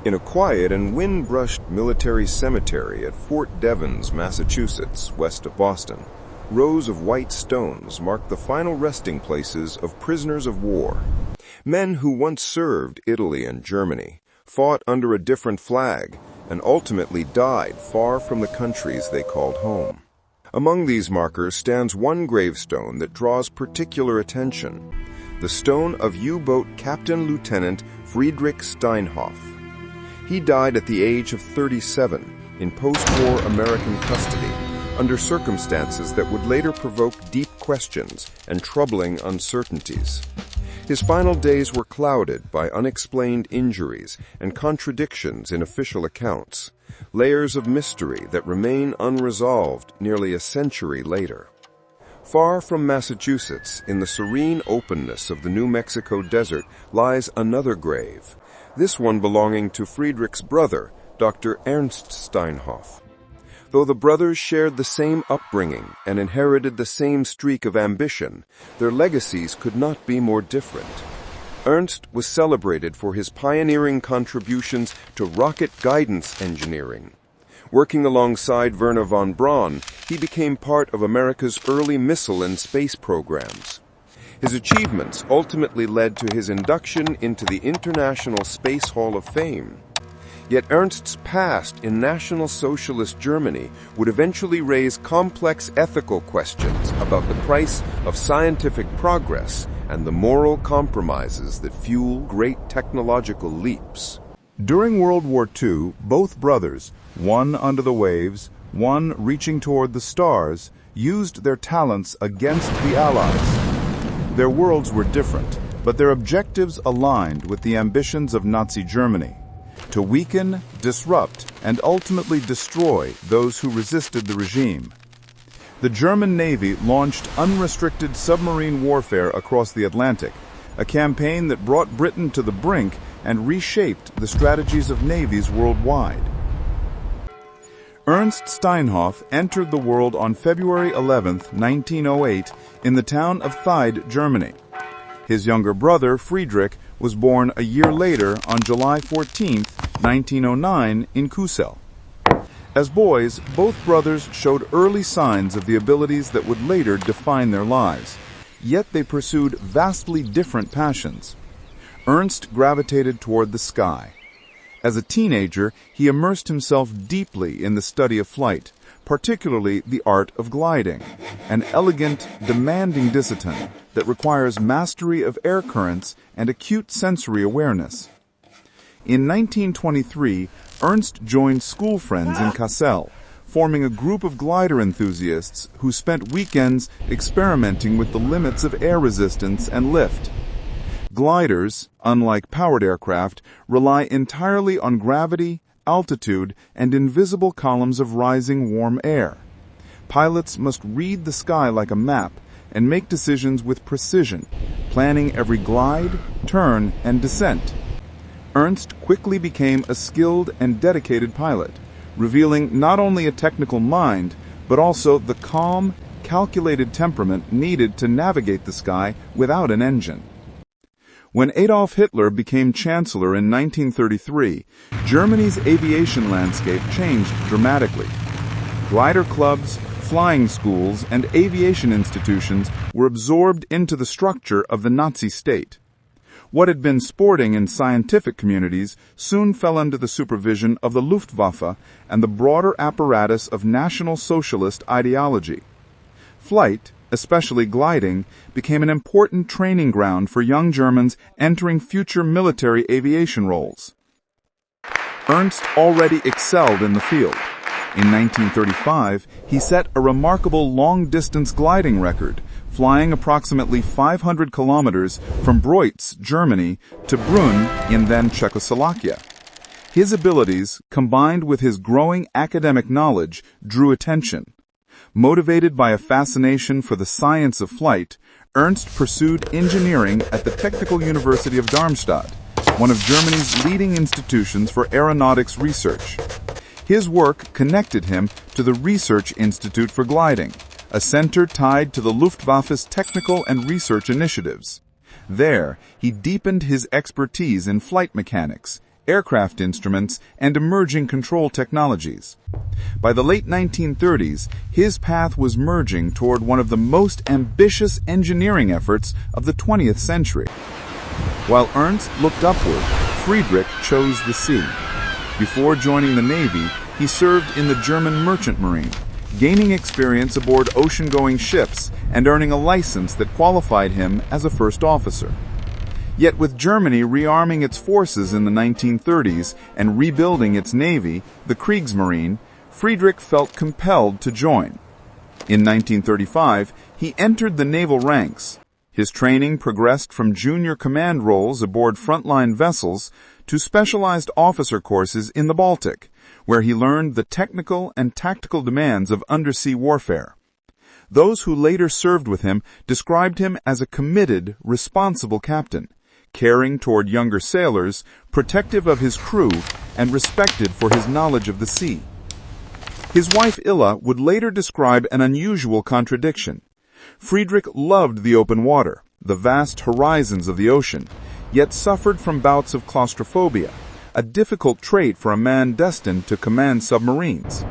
In a quiet and wind-brushed military cemetery at Fort Devens, Massachusetts, west of Boston, rows of white stones mark the final resting places of prisoners of war. Men who once served Italy and Germany, fought under a different flag, and ultimately died far from the countries they called home. Among these markers stands one gravestone that draws particular attention: the stone of U-boat Captain Lieutenant Friedrich Steinhoff. He died at the age of 37 in post-war American custody, under circumstances that would later provoke deep questions and troubling uncertainties. His final days were clouded by unexplained injuries and contradictions in official accounts, layers of mystery that remain unresolved nearly a century later. Far from Massachusetts, in the serene openness of the New Mexico desert, lies another grave, this one belonging to Friedrich's brother, Dr. Ernst Steinhoff. Though the brothers shared the same upbringing and inherited the same streak of ambition, their legacies could not be more different. Ernst was celebrated for his pioneering contributions to rocket guidance engineering. Working alongside Wernher von Braun, he became part of America's early missile and space programs. His achievements ultimately led to his induction into the International Space Hall of Fame. Yet Ernst's past in National Socialist Germany would eventually raise complex ethical questions about the price of scientific progress and the moral compromises that fuel great technological leaps. During World War II, both brothers, one under the waves, one reaching toward the stars, used their talents against the Allies. Their worlds were different, but their objectives aligned with the ambitions of Nazi Germany: to weaken, disrupt, and ultimately destroy those who resisted the regime. The German Navy launched unrestricted submarine warfare across the Atlantic, a campaign that brought Britain to the brink and reshaped the strategies of navies worldwide. Ernst Steinhoff entered the world on February 11, 1908, in the town of Theide, Germany. His younger brother, Friedrich, was born a year later on July 14, 1909, in Kusel. As boys, both brothers showed early signs of the abilities that would later define their lives, yet they pursued vastly different passions. Ernst gravitated toward the sky. As a teenager, he immersed himself deeply in the study of flight, particularly the art of gliding, an elegant, demanding discipline that requires mastery of air currents and acute sensory awareness. In 1923, Ernst joined school friends in Kassel, forming a group of glider enthusiasts who spent weekends experimenting with the limits of air resistance and lift. Gliders, unlike powered aircraft, rely entirely on gravity, altitude, and invisible columns of rising warm air. Pilots must read the sky like a map and make decisions with precision, planning every glide, turn, and descent. Ernst quickly became a skilled and dedicated pilot, revealing not only a technical mind, but also the calm, calculated temperament needed to navigate the sky without an engine. When Adolf Hitler became chancellor in 1933, Germany's aviation landscape changed dramatically. Glider clubs, flying schools, and aviation institutions were absorbed into the structure of the Nazi state. What had been sporting and scientific communities soon fell under the supervision of the Luftwaffe and the broader apparatus of National Socialist ideology. Flight, especially gliding, became an important training ground for young Germans entering future military aviation roles. Ernst already excelled in the field. In 1935, he set a remarkable long-distance gliding record, flying approximately 500 kilometers from Breutz, Germany, to Brunn in then Czechoslovakia. His abilities, combined with his growing academic knowledge, drew attention. Motivated by a fascination for the science of flight, Ernst pursued engineering at the Technical University of Darmstadt, one of Germany's leading institutions for aeronautics research. His work connected him to the Research Institute for Gliding, a center tied to the Luftwaffe's technical and research initiatives. There, he deepened his expertise in flight mechanics, aircraft instruments, and emerging control technologies. By the late 1930s, his path was merging toward one of the most ambitious engineering efforts of the 20th century. While Ernst looked upward, Friedrich chose the sea. Before joining the Navy, he served in the German Merchant Marine, gaining experience aboard ocean-going ships and earning a license that qualified him as a first officer. Yet with Germany rearming its forces in the 1930s and rebuilding its navy, the Kriegsmarine, Friedrich felt compelled to join. In 1935, he entered the naval ranks. His training progressed from junior command roles aboard frontline vessels to specialized officer courses in the Baltic, where he learned the technical and tactical demands of undersea warfare. Those who later served with him described him as a committed, responsible captain, caring toward younger sailors, protective of his crew, and respected for his knowledge of the sea. His wife Illa would later describe an unusual contradiction. Friedrich loved the open water, the vast horizons of the ocean, yet suffered from bouts of claustrophobia, a difficult trait for a man destined to command submarines.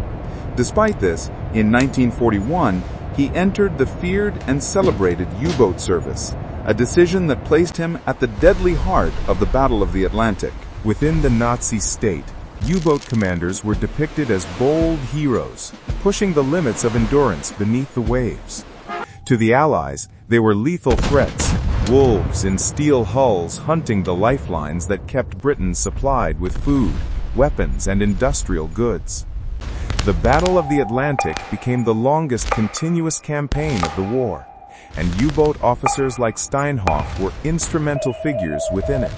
Despite this, in 1941, he entered the feared and celebrated U-boat service, a decision that placed him at the deadly heart of the Battle of the Atlantic. Within the Nazi state, U-boat commanders were depicted as bold heroes, pushing the limits of endurance beneath the waves. To the Allies, they were lethal threats, wolves in steel hulls hunting the lifelines that kept Britain supplied with food, weapons, and industrial goods. The Battle of the Atlantic became the longest continuous campaign of the war, and U-boat officers like Steinhoff were instrumental figures within it.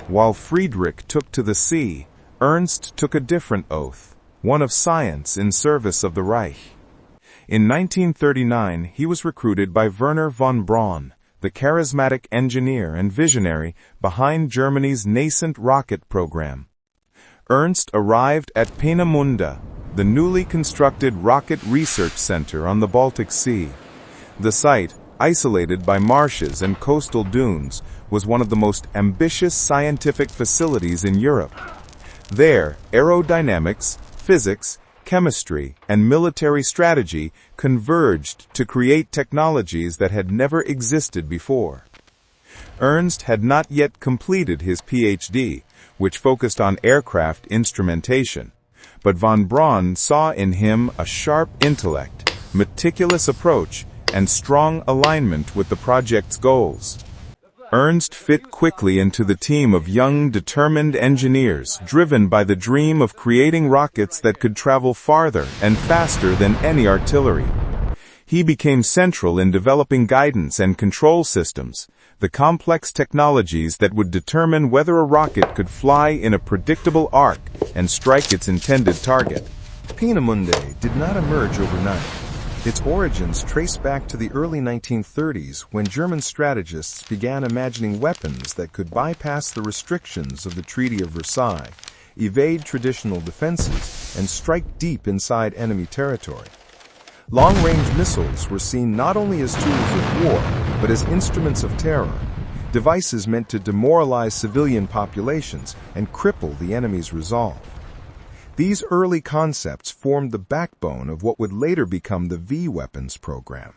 While Friedrich took to the sea, Ernst took a different oath, one of science in service of the Reich. In 1939, he was recruited by Wernher von Braun, the charismatic engineer and visionary behind Germany's nascent rocket program. Ernst arrived at Peenemünde, the newly constructed rocket research center on the Baltic Sea. The site, isolated by marshes and coastal dunes, was one of the most ambitious scientific facilities in Europe. There, aerodynamics, physics, chemistry, and military strategy converged to create technologies that had never existed before. Ernst had not yet completed his PhD, which focused on aircraft instrumentation, but von Braun saw in him a sharp intellect, meticulous approach, and strong alignment with the project's goals. Ernst fit quickly into the team of young, determined engineers, driven by the dream of creating rockets that could travel farther and faster than any artillery. He became central in developing guidance and control systems, the complex technologies that would determine whether a rocket could fly in a predictable arc and strike its intended target. Peenemünde did not emerge overnight. Its origins trace back to the early 1930s, when German strategists began imagining weapons that could bypass the restrictions of the Treaty of Versailles, evade traditional defenses, and strike deep inside enemy territory. Long-range missiles were seen not only as tools of war, but as instruments of terror, devices meant to demoralize civilian populations and cripple the enemy's resolve. These early concepts formed the backbone of what would later become the V-weapons program.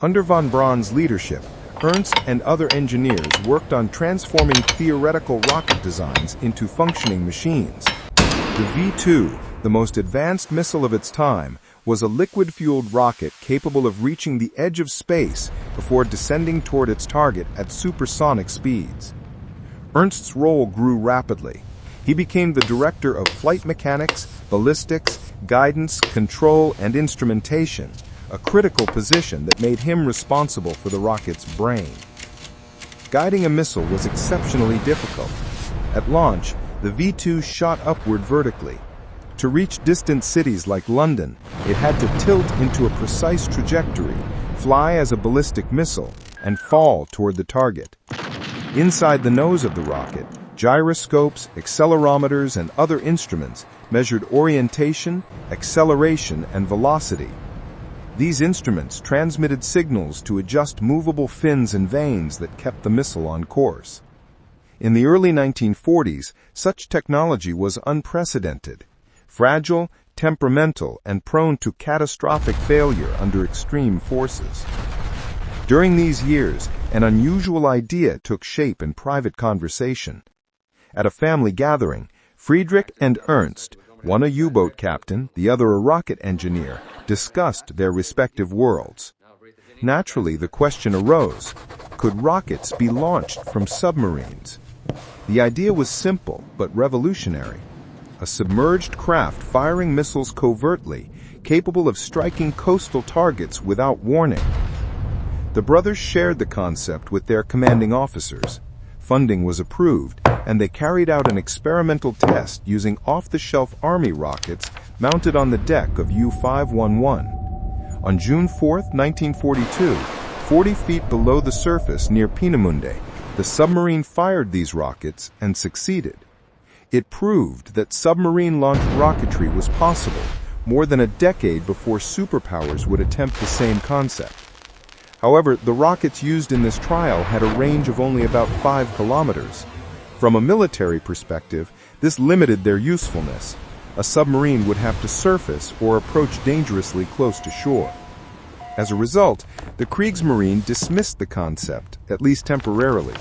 Under von Braun's leadership, Ernst and other engineers worked on transforming theoretical rocket designs into functioning machines. The V-2, the most advanced missile of its time, was a liquid-fueled rocket capable of reaching the edge of space before descending toward its target at supersonic speeds. Ernst's role grew rapidly. He became the director of flight mechanics, ballistics, guidance, control, and instrumentation, a critical position that made him responsible for the rocket's brain. Guiding a missile was exceptionally difficult. At launch, the V-2 shot upward vertically. To reach distant cities like London, it had to tilt into a precise trajectory, fly as a ballistic missile, and fall toward the target. Inside the nose of the rocket, gyroscopes, accelerometers, and other instruments measured orientation, acceleration, and velocity. These instruments transmitted signals to adjust movable fins and vanes that kept the missile on course. In the early 1940s, such technology was unprecedented, fragile, temperamental, and prone to catastrophic failure under extreme forces. During these years, an unusual idea took shape in private conversation. At a family gathering, Friedrich and Ernst, one a U-boat captain, the other a rocket engineer, discussed their respective worlds. Naturally, the question arose, could rockets be launched from submarines? The idea was simple but revolutionary. A submerged craft firing missiles covertly, capable of striking coastal targets without warning. The brothers shared the concept with their commanding officers. Funding was approved, and they carried out an experimental test using off-the-shelf Army rockets mounted on the deck of U-511. On June 4, 1942, 40 feet below the surface near Peenemünde, the submarine fired these rockets and succeeded. It proved that submarine-launched rocketry was possible more than a decade before superpowers would attempt the same concept. However, the rockets used in this trial had a range of only about 5 kilometers. From a military perspective, this limited their usefulness. A submarine would have to surface or approach dangerously close to shore. As a result, the Kriegsmarine dismissed the concept, at least temporarily.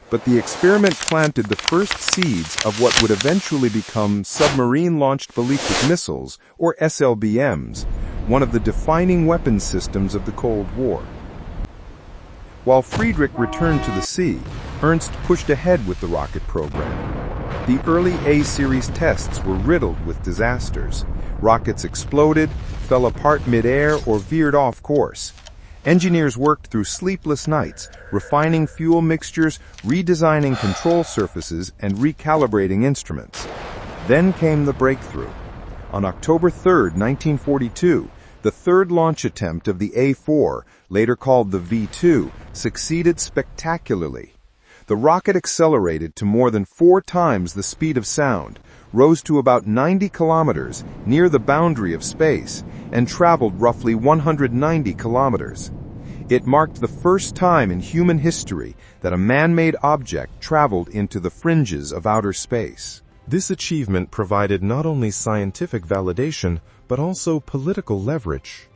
But the experiment planted the first seeds of what would eventually become submarine-launched ballistic missiles, or SLBMs, one of the defining weapons systems of the Cold War. While Friedrich returned to the sea, Ernst pushed ahead with the rocket program. The early A-series tests were riddled with disasters. Rockets exploded, fell apart mid-air, or veered off course. Engineers worked through sleepless nights, refining fuel mixtures, redesigning control surfaces, and recalibrating instruments. Then came the breakthrough. On October 3, 1942, the third launch attempt of the A4, later called the V2, succeeded spectacularly. The rocket accelerated to more than 4 times the speed of sound, rose to about 90 kilometers, near the boundary of space, and traveled roughly 190 kilometers. It marked the first time in human history that a man-made object traveled into the fringes of outer space. This achievement provided not only scientific validation, but also political leverage.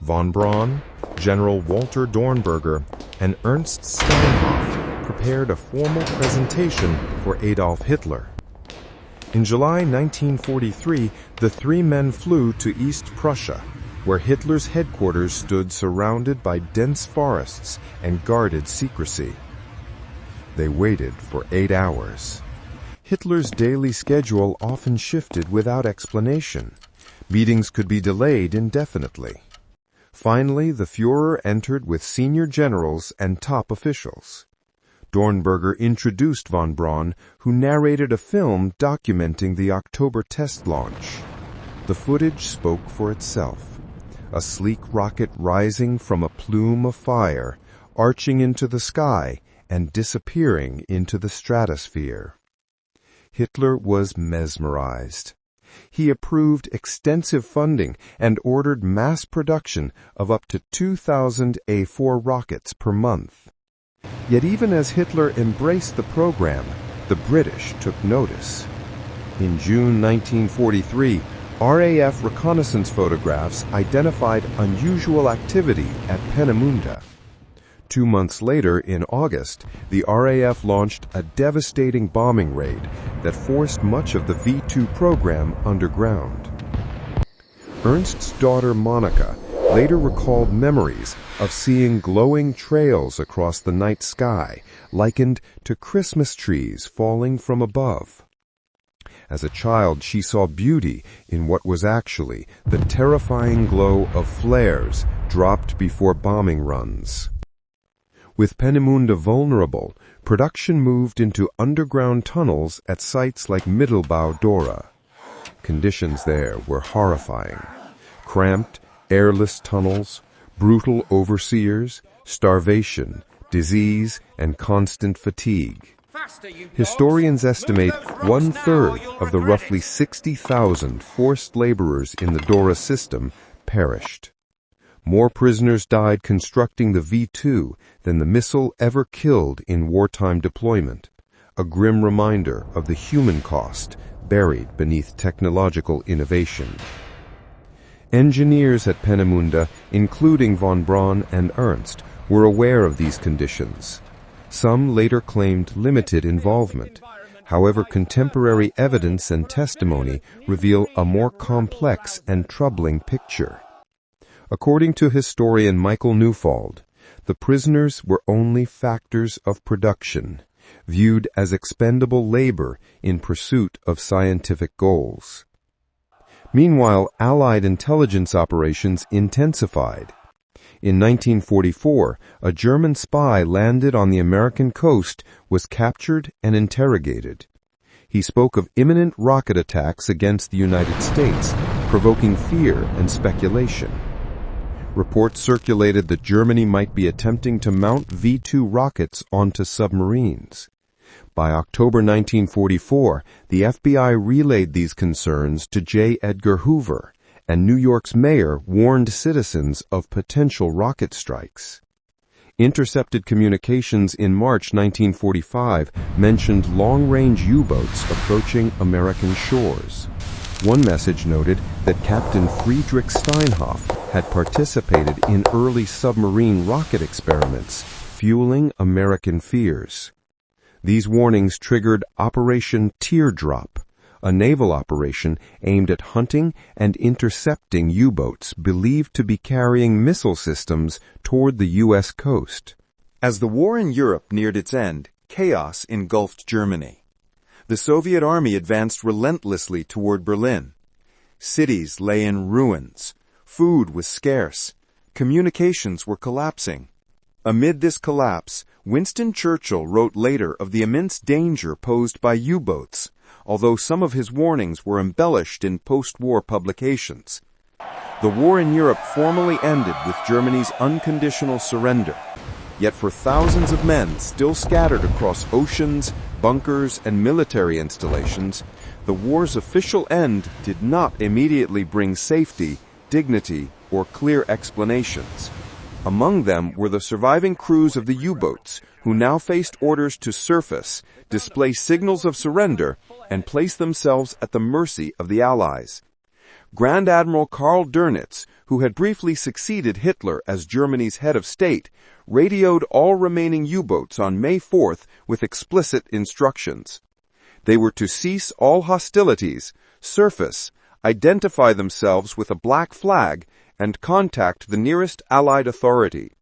Von Braun, General Walter Dornberger, and Ernst Steinhoff prepared a formal presentation for Adolf Hitler. In July 1943, the 3 men flew to East Prussia, where Hitler's headquarters stood surrounded by dense forests and guarded secrecy. They waited for 8 hours. Hitler's daily schedule often shifted without explanation. Meetings could be delayed indefinitely. Finally, the Führer entered with senior generals and top officials. Dornberger introduced von Braun, who narrated a film documenting the October test launch. The footage spoke for itself. A sleek rocket rising from a plume of fire, arching into the sky and disappearing into the stratosphere. Hitler was mesmerized. He approved extensive funding and ordered mass production of up to 2,000 A4 rockets per month. Yet even as Hitler embraced the program, the British took notice. In June 1943, RAF reconnaissance photographs identified unusual activity at Peenemünde. 2 months later, in August, the RAF launched a devastating bombing raid that forced much of the V2 program underground. Ernst's daughter Monica later recalled memories of seeing glowing trails across the night sky, likened to Christmas trees falling from above. As a child, she saw beauty in what was actually the terrifying glow of flares dropped before bombing runs. With Peenemünde vulnerable, production moved into underground tunnels at sites like Mittelbau-Dora. Conditions there were horrifying. Cramped, airless tunnels, brutal overseers, starvation, disease, and constant fatigue. Historians estimate 1/3 of the roughly 60,000 forced laborers in the Dora system perished. More prisoners died constructing the V2 than the missile ever killed in wartime deployment, a grim reminder of the human cost buried beneath technological innovation. Engineers at Peenemünde, including von Braun and Ernst, were aware of these conditions. Some later claimed limited involvement. However, contemporary evidence and testimony reveal a more complex and troubling picture. According to historian Michael Neufeld, the prisoners were only factors of production, viewed as expendable labor in pursuit of scientific goals. Meanwhile, Allied intelligence operations intensified. In 1944, a German spy landed on the American coast, was captured and interrogated. He spoke of imminent rocket attacks against the United States, provoking fear and speculation. Reports circulated that Germany might be attempting to mount V-2 rockets onto submarines. By October 1944, the FBI relayed these concerns to J. Edgar Hoover, and New York's mayor warned citizens of potential rocket strikes. Intercepted communications in March 1945 mentioned long-range U-boats approaching American shores. One message noted that Captain Friedrich Steinhoff had participated in early submarine rocket experiments, fueling American fears. These warnings triggered Operation Teardrop, a naval operation aimed at hunting and intercepting U-boats believed to be carrying missile systems toward the U.S. coast. As the war in Europe neared its end, chaos engulfed Germany. The Soviet army advanced relentlessly toward Berlin. Cities lay in ruins. Food was scarce. Communications were collapsing. Amid this collapse, Winston Churchill wrote later of the immense danger posed by U-boats, although some of his warnings were embellished in post-war publications. The war in Europe formally ended with Germany's unconditional surrender. Yet for thousands of men still scattered across oceans, bunkers, and military installations, the war's official end did not immediately bring safety, dignity, or clear explanations. Among them were the surviving crews of the U-boats, who now faced orders to surface, display signals of surrender, and place themselves at the mercy of the Allies. Grand Admiral Karl Dönitz, who had briefly succeeded Hitler as Germany's head of state, radioed all remaining U-boats on May 4th with explicit instructions. They were to cease all hostilities, surface, identify themselves with a black flag, and contact the nearest Allied authority.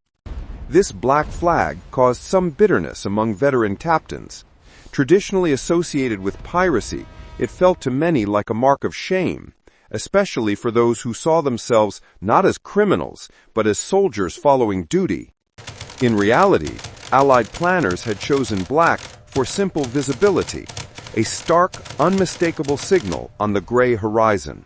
This black flag caused some bitterness among veteran captains. Traditionally associated with piracy, it felt to many like a mark of shame, especially for those who saw themselves not as criminals, but as soldiers following duty. In reality, Allied planners had chosen black for simple visibility, a stark, unmistakable signal on the gray horizon.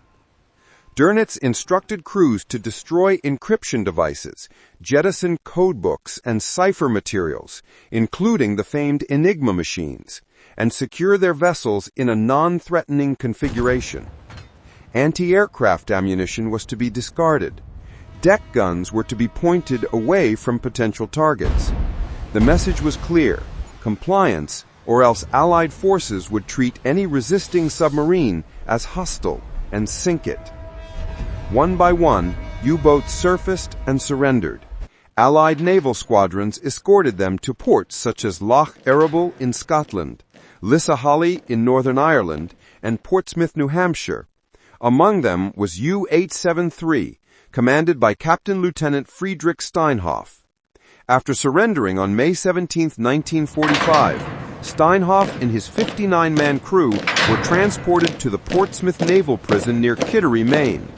Dönitz instructed crews to destroy encryption devices, jettison codebooks and cipher materials, including the famed Enigma machines, and secure their vessels in a non-threatening configuration. Anti-aircraft ammunition was to be discarded. Deck guns were to be pointed away from potential targets. The message was clear: compliance, or else Allied forces would treat any resisting submarine as hostile and sink it. One by one, U-boats surfaced and surrendered. Allied naval squadrons escorted them to ports such as Loch Eriboll in Scotland, Lissahalli in Northern Ireland, and Portsmouth, New Hampshire. Among them was U-873, commanded by Captain Lieutenant Friedrich Steinhoff. After surrendering on May 17, 1945, Steinhoff and his 59-man crew were transported to the Portsmouth Naval Prison near Kittery, Maine,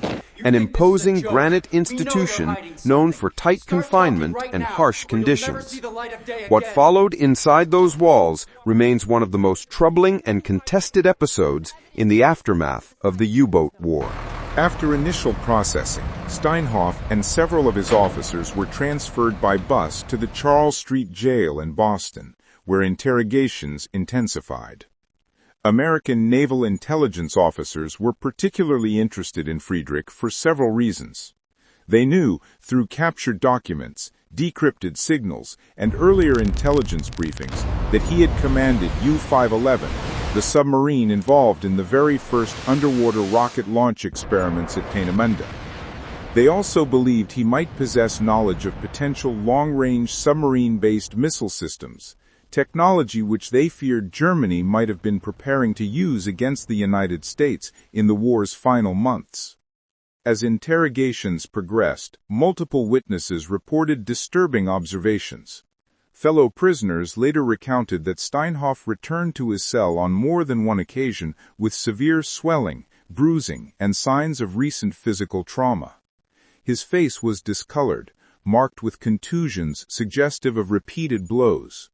an imposing granite institution known for tight confinement and harsh conditions. What followed inside those walls remains one of the most troubling and contested episodes in the aftermath of the U-boat war. After initial processing, Steinhoff and several of his officers were transferred by bus to the Charles Street Jail in Boston, where interrogations intensified. American naval intelligence officers were particularly interested in Friedrich for several reasons. They knew, through captured documents, decrypted signals, and earlier intelligence briefings, that he had commanded U-511, the submarine involved in the very first underwater rocket launch experiments at Peenemünde. They also believed he might possess knowledge of potential long-range submarine-based missile systems, technology which they feared Germany might have been preparing to use against the United States in the war's final months. As interrogations progressed, multiple witnesses reported disturbing observations. Fellow prisoners later recounted that Steinhoff returned to his cell on more than one occasion with severe swelling, bruising, and signs of recent physical trauma. His face was discolored, marked with contusions suggestive of repeated blows.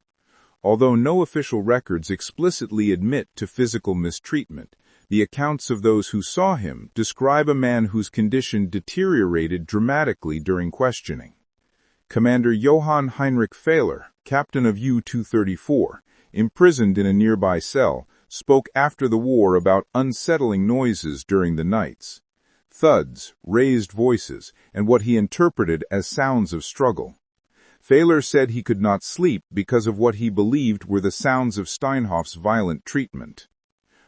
Although no official records explicitly admit to physical mistreatment, the accounts of those who saw him describe a man whose condition deteriorated dramatically during questioning. Commander Johann Heinrich Fehler, captain of U-234, imprisoned in a nearby cell, spoke after the war about unsettling noises during the nights. Thuds, raised voices, and what he interpreted as sounds of struggle. Fehler said he could not sleep because of what he believed were the sounds of Steinhoff's violent treatment.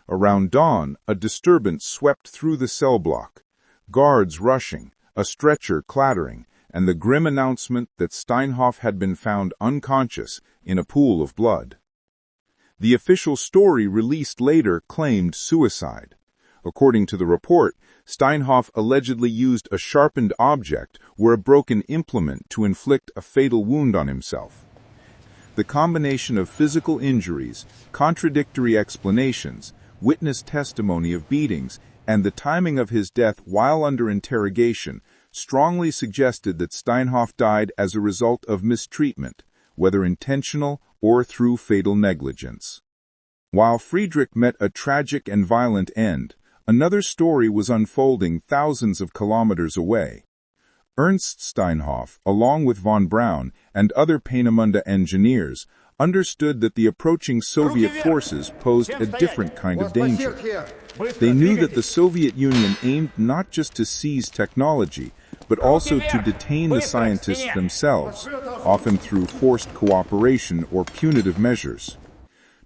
Around dawn, a disturbance swept through the cell block. Guards rushing, a stretcher clattering, and the grim announcement that Steinhoff had been found unconscious in a pool of blood. The official story released later claimed suicide. According to the report, Steinhoff allegedly used a sharpened object or a broken implement to inflict a fatal wound on himself. The combination of physical injuries, contradictory explanations, witness testimony of beatings, and the timing of his death while under interrogation strongly suggested that Steinhoff died as a result of mistreatment, whether intentional or through fatal negligence. While Friedrich met a tragic and violent end, another story was unfolding thousands of kilometers away. Ernst Steinhoff, along with von Braun and other Peenemünde engineers, understood that the approaching Soviet forces posed a different kind of danger. They knew that the Soviet Union aimed not just to seize technology, but also to detain the scientists themselves, often through forced cooperation or punitive measures.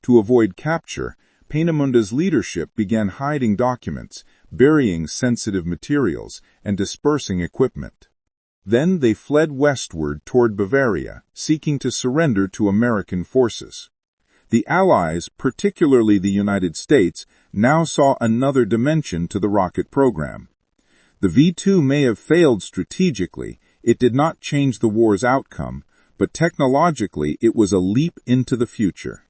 To avoid capture, Peenemunde's leadership began hiding documents, burying sensitive materials, and dispersing equipment. Then they fled westward toward Bavaria, seeking to surrender to American forces. The Allies, particularly the United States, now saw another dimension to the rocket program. The V-2 may have failed strategically, it did not change the war's outcome, but technologically it was a leap into the future.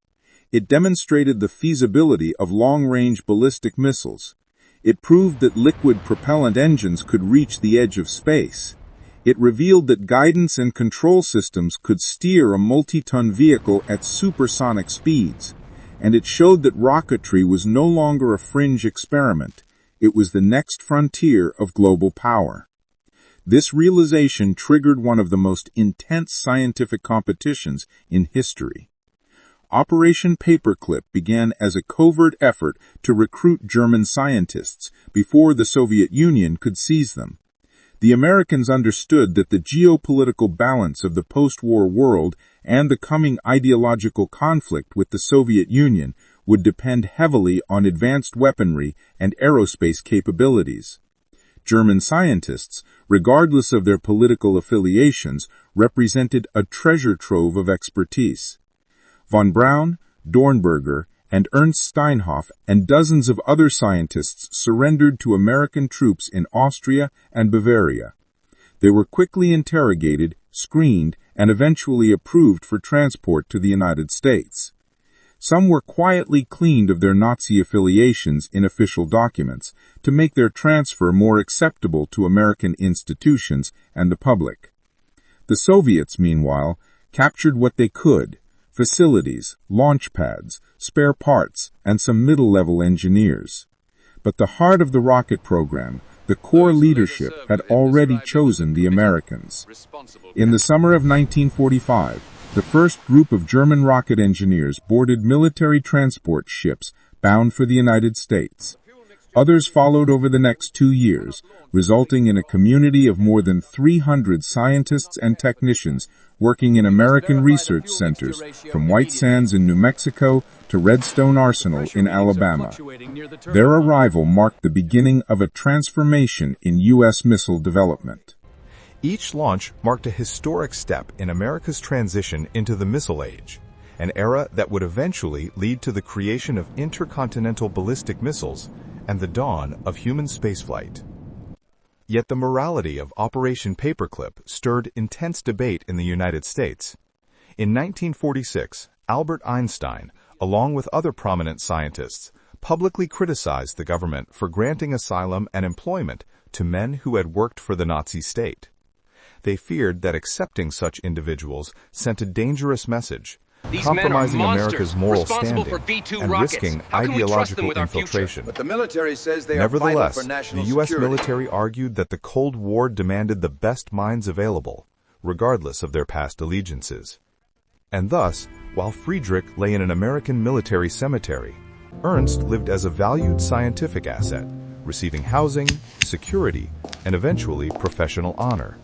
It demonstrated the feasibility of long-range ballistic missiles. It proved that liquid propellant engines could reach the edge of space. It revealed that guidance and control systems could steer a multi-ton vehicle at supersonic speeds. And it showed that rocketry was no longer a fringe experiment. It was the next frontier of global power. This realization triggered one of the most intense scientific competitions in history. Operation Paperclip began as a covert effort to recruit German scientists before the Soviet Union could seize them. The Americans understood that the geopolitical balance of the post-war world and the coming ideological conflict with the Soviet Union would depend heavily on advanced weaponry and aerospace capabilities. German scientists, regardless of their political affiliations, represented a treasure trove of expertise. Von Braun, Dornberger, and Ernst Steinhoff and dozens of other scientists surrendered to American troops in Austria and Bavaria. They were quickly interrogated, screened, and eventually approved for transport to the United States. Some were quietly cleaned of their Nazi affiliations in official documents to make their transfer more acceptable to American institutions and the public. The Soviets, meanwhile, captured what they could: facilities, launch pads, spare parts, and some middle-level engineers. But the heart of the rocket program, the core leadership, had already chosen the Americans. In the summer of 1945, the first group of German rocket engineers boarded military transport ships bound for the United States. Others followed over the next 2 years, resulting in a community of more than 300 scientists and technicians working in American research centers, from White Sands in New Mexico to Redstone Arsenal in Alabama. Their arrival marked the beginning of a transformation in U.S. missile development. Each launch marked a historic step in America's transition into the missile age, an era that would eventually lead to the creation of intercontinental ballistic missiles and the dawn of human spaceflight. Yet the morality of Operation Paperclip stirred intense debate in the United States. In 1946, Albert Einstein, along with other prominent scientists, publicly criticized the government for granting asylum and employment to men who had worked for the Nazi state. They feared that accepting such individuals sent a dangerous message, compromising America's moral standing and risking ideological infiltration. But the military says they are Nevertheless, vital for national the U.S. security. military argued that the Cold War demanded the best minds available, regardless of their past allegiances. And thus, while Friedrich lay in an American military cemetery, Ernst lived as a valued scientific asset, receiving housing, security, and eventually professional honor.